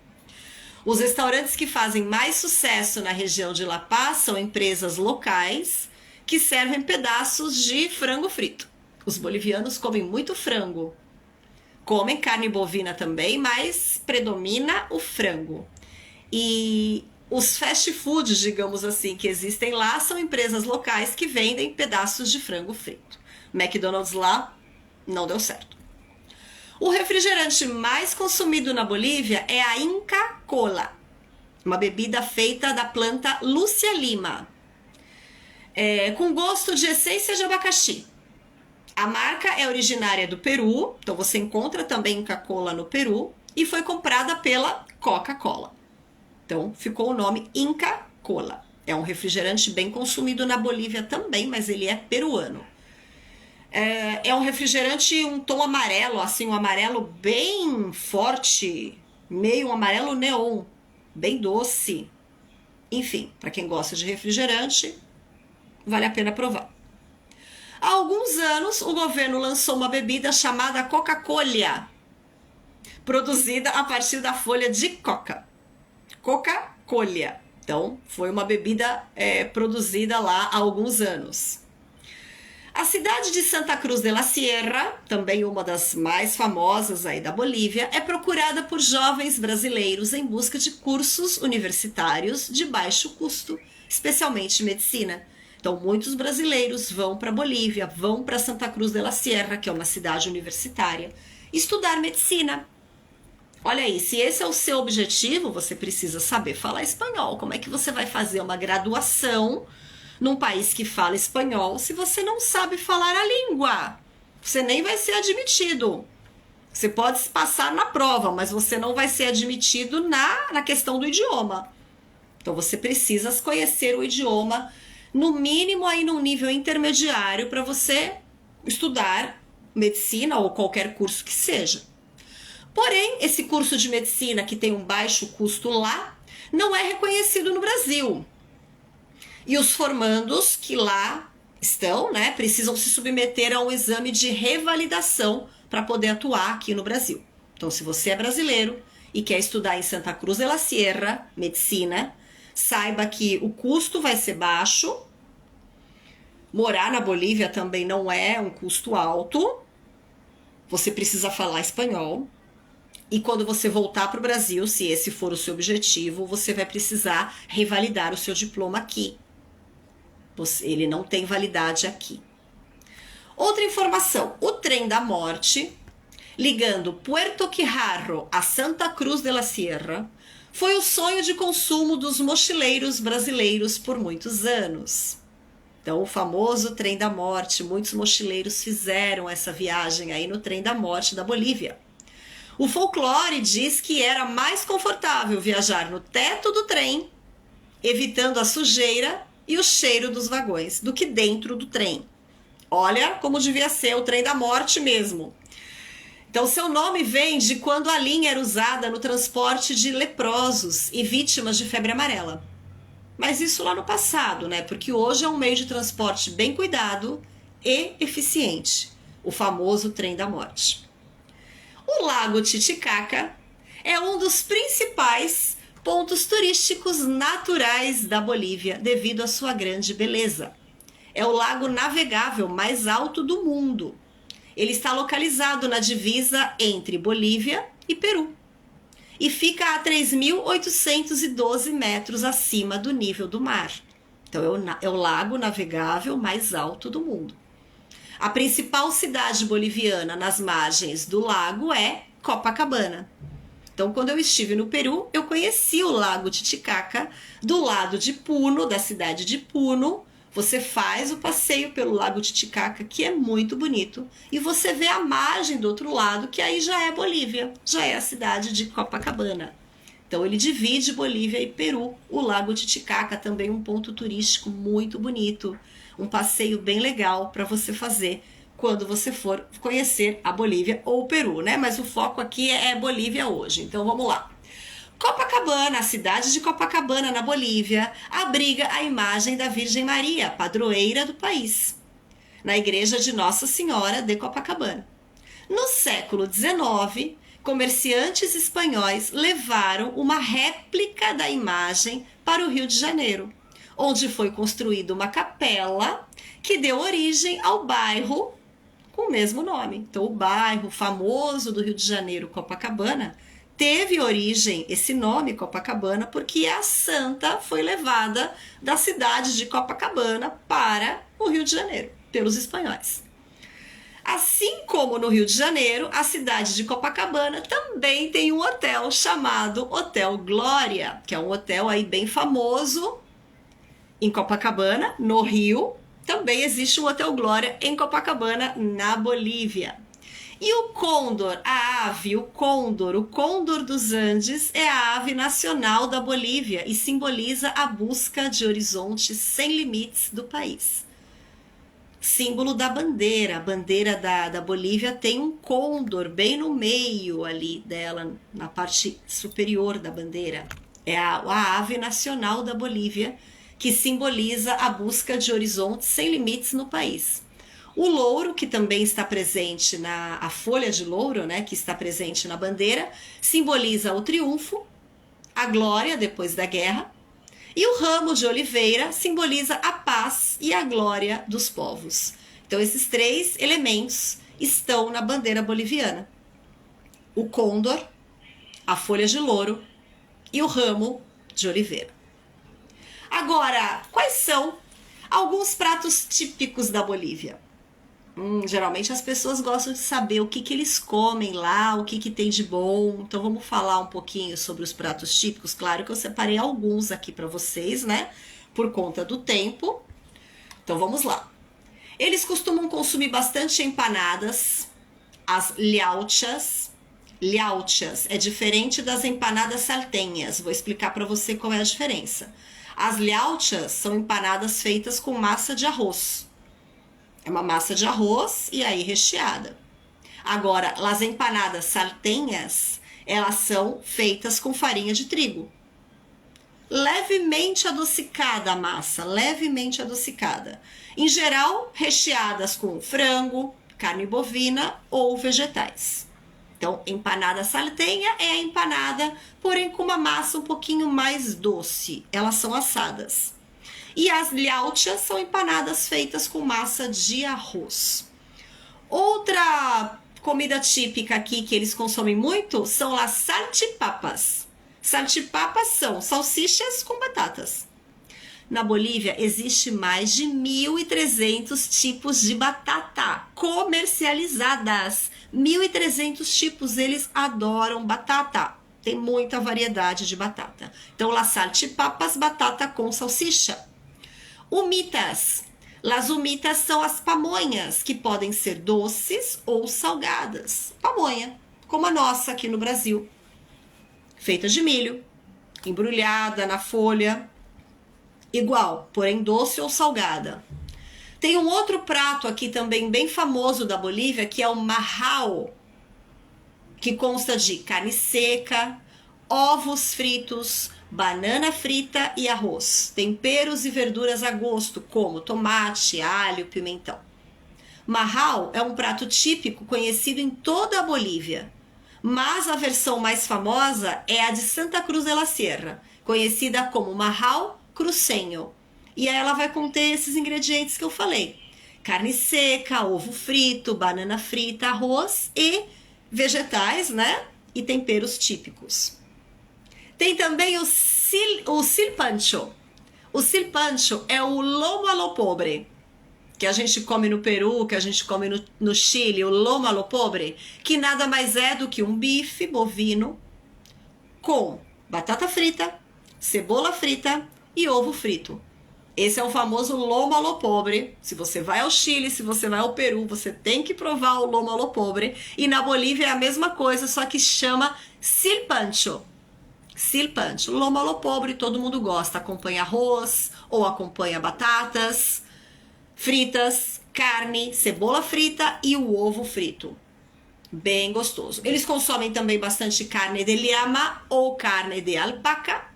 Speaker 1: Os restaurantes que fazem mais sucesso na região de La Paz são empresas locais que servem pedaços de frango frito. Os bolivianos comem muito frango. Comem carne bovina também, mas predomina o frango. E os fast foods, digamos assim, que existem lá são empresas locais que vendem pedaços de frango frito. McDonald's lá não deu certo. O refrigerante mais consumido na Bolívia é a Inca Kola, uma bebida feita da planta Lúcia Lima, com gosto de essência de abacaxi. A marca é originária do Peru, então você encontra também Inca Kola no Peru, e foi comprada pela Coca-Cola. Então ficou o nome Inca Kola. É um refrigerante bem consumido na Bolívia também, mas ele é peruano. É um refrigerante, um tom amarelo, assim, um amarelo bem forte, meio um amarelo neon, bem doce. Enfim, para quem gosta de refrigerante, vale a pena provar. Há alguns anos, o governo lançou uma bebida chamada Coca-Cola, produzida a partir da folha de coca. Coca-Cola. Então, foi uma bebida produzida lá há alguns anos. A cidade de Santa Cruz de la Sierra, também uma das mais famosas aí da Bolívia, é procurada por jovens brasileiros em busca de cursos universitários de baixo custo especialmente medicina. Então, muitos brasileiros vão para Bolívia, vão para Santa Cruz de la Sierra, que é uma cidade universitária, estudar medicina. Olha aí, se esse é o seu objetivo, você precisa saber falar espanhol. Como é que você vai fazer uma graduação num país que fala espanhol se você não sabe falar a língua? Você nem vai ser admitido. Você pode passar na prova, mas você não vai ser admitido na questão do idioma. Então você precisa conhecer o idioma, no mínimo aí num nível intermediário, para você estudar medicina ou qualquer curso que seja. Porém, esse curso de medicina que tem um baixo custo lá, não é reconhecido no Brasil. E os formandos que lá estão, né, precisam se submeter a um exame de revalidação para poder atuar aqui no Brasil. Então, se você é brasileiro e quer estudar em Santa Cruz de la Sierra, medicina, saiba que o custo vai ser baixo. Morar na Bolívia também não é um custo alto. Você precisa falar espanhol. E quando você voltar para o Brasil, se esse for o seu objetivo, você vai precisar revalidar o seu diploma aqui. Ele não tem validade aqui. Outra informação, o trem da morte, ligando Puerto Quijarro a Santa Cruz de la Sierra, foi o sonho de consumo dos mochileiros brasileiros por muitos anos. Então, o famoso trem da morte, muitos mochileiros fizeram essa viagem aí no trem da morte da Bolívia. O folclore diz que era mais confortável viajar no teto do trem, evitando a sujeira e o cheiro dos vagões, do que dentro do trem. Olha como devia ser o trem da morte mesmo. Então, seu nome vem de quando a linha era usada no transporte de leprosos e vítimas de febre amarela. Mas isso lá no passado, né? Porque hoje é um meio de transporte bem cuidado e eficiente. O famoso trem da morte. O Lago Titicaca é um dos principais pontos turísticos naturais da Bolívia devido à sua grande beleza. É o lago navegável mais alto do mundo. Ele está localizado na divisa entre Bolívia e Peru e fica a 3.812 metros acima do nível do mar. Então é o lago navegável mais alto do mundo. A principal cidade boliviana nas margens do lago é Copacabana. Então, quando eu estive no Peru, eu conheci o Lago Titicaca do lado de Puno, da cidade de Puno. Você faz o passeio pelo Lago Titicaca, que é muito bonito, e você vê a margem do outro lado, que aí já é Bolívia, já é a cidade de Copacabana. Então, ele divide Bolívia e Peru. O Lago Titicaca também um ponto turístico muito bonito, um passeio bem legal para você fazer quando você for conhecer a Bolívia ou o Peru, né? Mas o foco aqui é Bolívia hoje, então vamos lá. Copacabana, a cidade de Copacabana, na Bolívia, abriga a imagem da Virgem Maria, padroeira do país, na igreja de Nossa Senhora de Copacabana. No século XIX, comerciantes espanhóis levaram uma réplica da imagem para o Rio de Janeiro, onde foi construída uma capela que deu origem ao bairro com o mesmo nome. Então, o bairro famoso do Rio de Janeiro, Copacabana, teve origem, esse nome Copacabana, porque a santa foi levada da cidade de Copacabana para o Rio de Janeiro, pelos espanhóis. Assim como no Rio de Janeiro, a cidade de Copacabana também tem um hotel chamado Hotel Glória, que é um hotel aí bem famoso em Copacabana, no Rio. Também existe um Hotel Glória em Copacabana, na Bolívia. E o côndor, a ave, o côndor dos Andes é a ave nacional da Bolívia e simboliza a busca de horizontes sem limites do país. Símbolo da bandeira, a bandeira da Bolívia tem um côndor bem no meio ali dela, na parte superior da bandeira. É a ave nacional da Bolívia, que simboliza a busca de horizontes sem limites no país. O louro, que também está presente a folha de louro, né, que está presente na bandeira, simboliza o triunfo, a glória depois da guerra, e o ramo de oliveira simboliza a paz e a glória dos povos. Então, esses três elementos estão na bandeira boliviana: o côndor, a folha de louro e o ramo de oliveira. Agora, quais são alguns pratos típicos da Bolívia? Geralmente as pessoas gostam de saber o que que eles comem lá, o que que tem de bom. Então vamos falar um pouquinho sobre os pratos típicos. Claro que eu separei alguns aqui para vocês, né? Por conta do tempo. Então vamos lá. Eles costumam consumir bastante empanadas, as llauchas. Llauchas é diferente das empanadas saltenhas. Vou explicar para você qual é a diferença. As llauchas são empanadas feitas com massa de arroz. É uma massa de arroz e aí recheada. Agora, as empanadas saltenhas, elas são feitas com farinha de trigo. Levemente adocicada a massa, levemente adocicada. Em geral, recheadas com frango, carne bovina ou vegetais. Então, empanada saltenha é a empanada, porém com uma massa um pouquinho mais doce. Elas são assadas. E as llauchas são empanadas feitas com massa de arroz. Outra comida típica aqui que eles consomem muito são as salchipapas. Salchipapas são salsichas com batatas. Na Bolívia existe mais de 1.300 tipos de batata comercializadas. 1.300 tipos, eles adoram batata. Tem muita variedade de batata. Então, las salchipapas, batata com salsicha. Humitas. Las humitas são as pamonhas, que podem ser doces ou salgadas. Pamonha, como a nossa aqui no Brasil. Feita de milho, embrulhada na folha. Igual, porém doce ou salgada. Tem um outro prato aqui também bem famoso da Bolívia, que é o majao, que consta de carne seca, ovos fritos, banana frita e arroz. Temperos e verduras a gosto, como tomate, alho, pimentão. Majao é um prato típico conhecido em toda a Bolívia, mas a versão mais famosa é a de Santa Cruz de la Sierra, conhecida como majao cruceño. E aí ela vai conter esses ingredientes que eu falei: carne seca, ovo frito, banana frita, arroz e vegetais, né? E temperos típicos. Tem também o silpancho. O silpancho é o lomo a lo pobre, que a gente come no Peru, que a gente come no Chile, o lomo a lo pobre, que nada mais é do que um bife bovino com batata frita, cebola frita e ovo frito. Esse é o famoso lomo a lo pobre. Se você vai ao Chile, se você vai ao Peru, você tem que provar o lomo a lo pobre. E na Bolívia é a mesma coisa, só que chama silpancho. Silpancho, lomo a lo pobre, todo mundo gosta. Acompanha arroz ou acompanha batatas fritas, carne, cebola frita e o ovo frito. Bem gostoso. Eles consomem também bastante carne de llama ou carne de alpaca.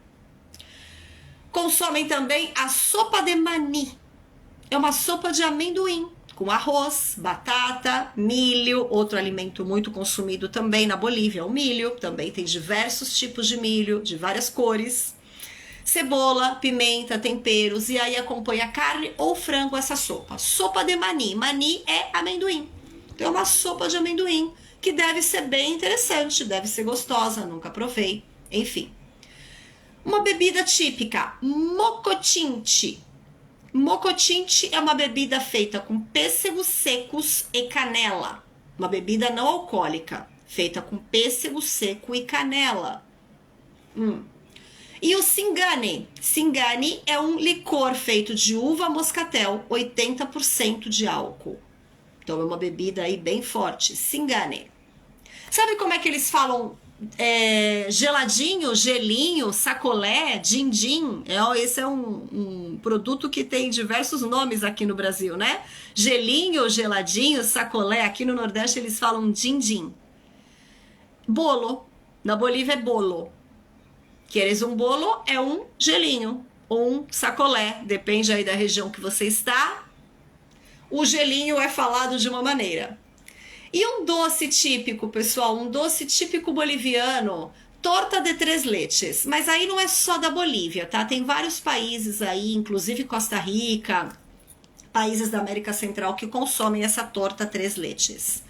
Speaker 1: Consomem também a sopa de mani. É uma sopa de amendoim com arroz, batata, milho, outro alimento muito consumido também na Bolívia, o milho. Também tem diversos tipos de milho, de várias cores. Cebola, pimenta, temperos, e aí acompanha carne ou frango essa sopa. Sopa de mani. Mani é amendoim. Então é uma sopa de amendoim que deve ser bem interessante, deve ser gostosa, nunca provei. Enfim. Uma bebida típica, mocotinche. Mocotinche é uma bebida feita com pêssegos secos e canela. Uma bebida não alcoólica, feita com pêssego seco e canela. E o singane. Singane é um licor feito de uva moscatel, 80% de álcool. Então é uma bebida aí bem forte. Singane. Sabe como é que eles falam geladinho, gelinho, sacolé, din-din? Esse é um produto que tem diversos nomes aqui no Brasil, né? Gelinho, geladinho, sacolé. Aqui no Nordeste eles falam din-din. Bolo. Na Bolívia é bolo. Queres um bolo? É um gelinho ou um sacolé, depende aí da região que você está. O gelinho é falado de uma maneira. E um doce típico, pessoal, um doce típico boliviano, torta de três leches. Mas aí não é só da Bolívia, tá? Tem vários países aí, inclusive Costa Rica, países da América Central que consomem essa torta três leches.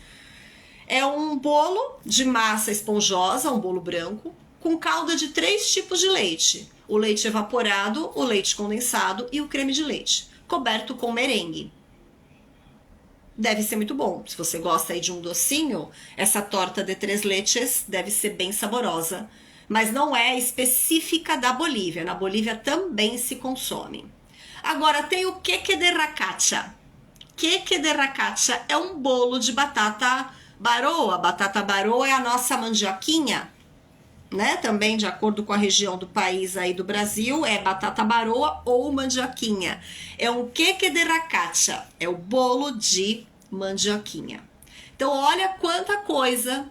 Speaker 1: É um bolo de massa esponjosa, um bolo branco, com calda de 3 tipos de leite: o leite evaporado, o leite condensado e o creme de leite, coberto com merengue. Deve ser muito bom. Se você gosta aí de um docinho, essa torta de 3 leches deve ser bem saborosa, mas não é específica da Bolívia. Na Bolívia também se consome. Agora tem o queque de racacha. Queque de racacha é um bolo de batata baroa. Batata baroa é a nossa mandioquinha, né? Também de acordo com a região do país aí do Brasil, é batata baroa ou mandioquinha. É um queque de racacha, é o bolo de mandioquinha. Então olha quanta coisa.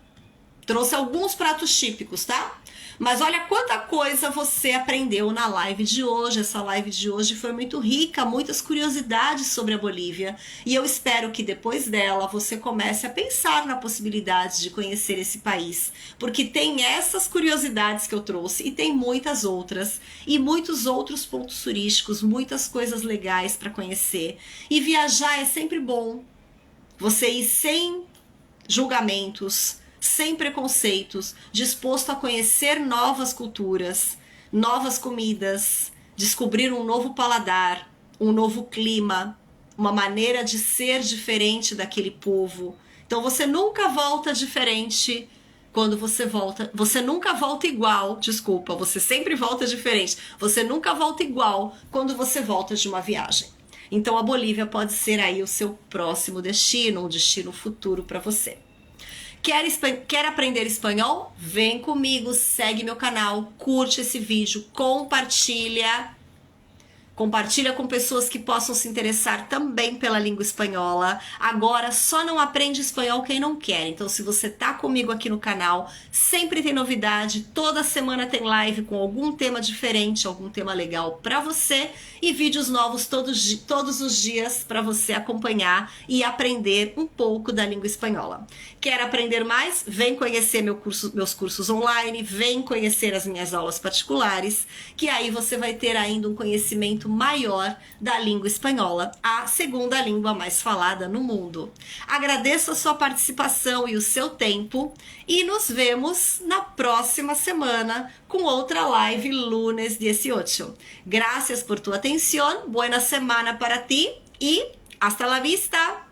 Speaker 1: Trouxe alguns pratos típicos, tá? Mas olha quanta coisa você aprendeu na live de hoje. Essa live de hoje foi muito rica, muitas curiosidades sobre a Bolívia. E eu espero que depois dela você comece a pensar na possibilidade de conhecer esse país. Porque tem essas curiosidades que eu trouxe e tem muitas outras. E muitos outros pontos turísticos, muitas coisas legais para conhecer. E viajar é sempre bom. Você ir sem julgamentos, sem preconceitos, disposto a conhecer novas culturas, novas comidas, descobrir um novo paladar, um novo clima, uma maneira de ser diferente daquele povo. Então você nunca volta diferente quando você volta. Você nunca volta igual, desculpa, você sempre volta diferente. Você nunca volta igual quando você volta de uma viagem. Então a Bolívia pode ser aí o seu próximo destino, um destino futuro para você. Quer aprender espanhol? Vem comigo, segue meu canal, curte esse vídeo, compartilha com pessoas que possam se interessar também pela língua espanhola. Agora só não aprende espanhol quem não quer. Então se você tá comigo aqui no canal, sempre tem novidade, toda semana tem live com algum tema diferente, algum tema legal para você e vídeos novos todos os dias para você acompanhar e aprender um pouco da língua espanhola. Quer aprender mais? Vem conhecer meus cursos online, vem conhecer as minhas aulas particulares, que aí você vai ter ainda um conhecimento maior da língua espanhola, a segunda língua mais falada no mundo. Agradeço a sua participação e o seu tempo e nos vemos na próxima semana com outra live lunes 18. Gracias por tu atención, buena semana para ti y hasta la vista!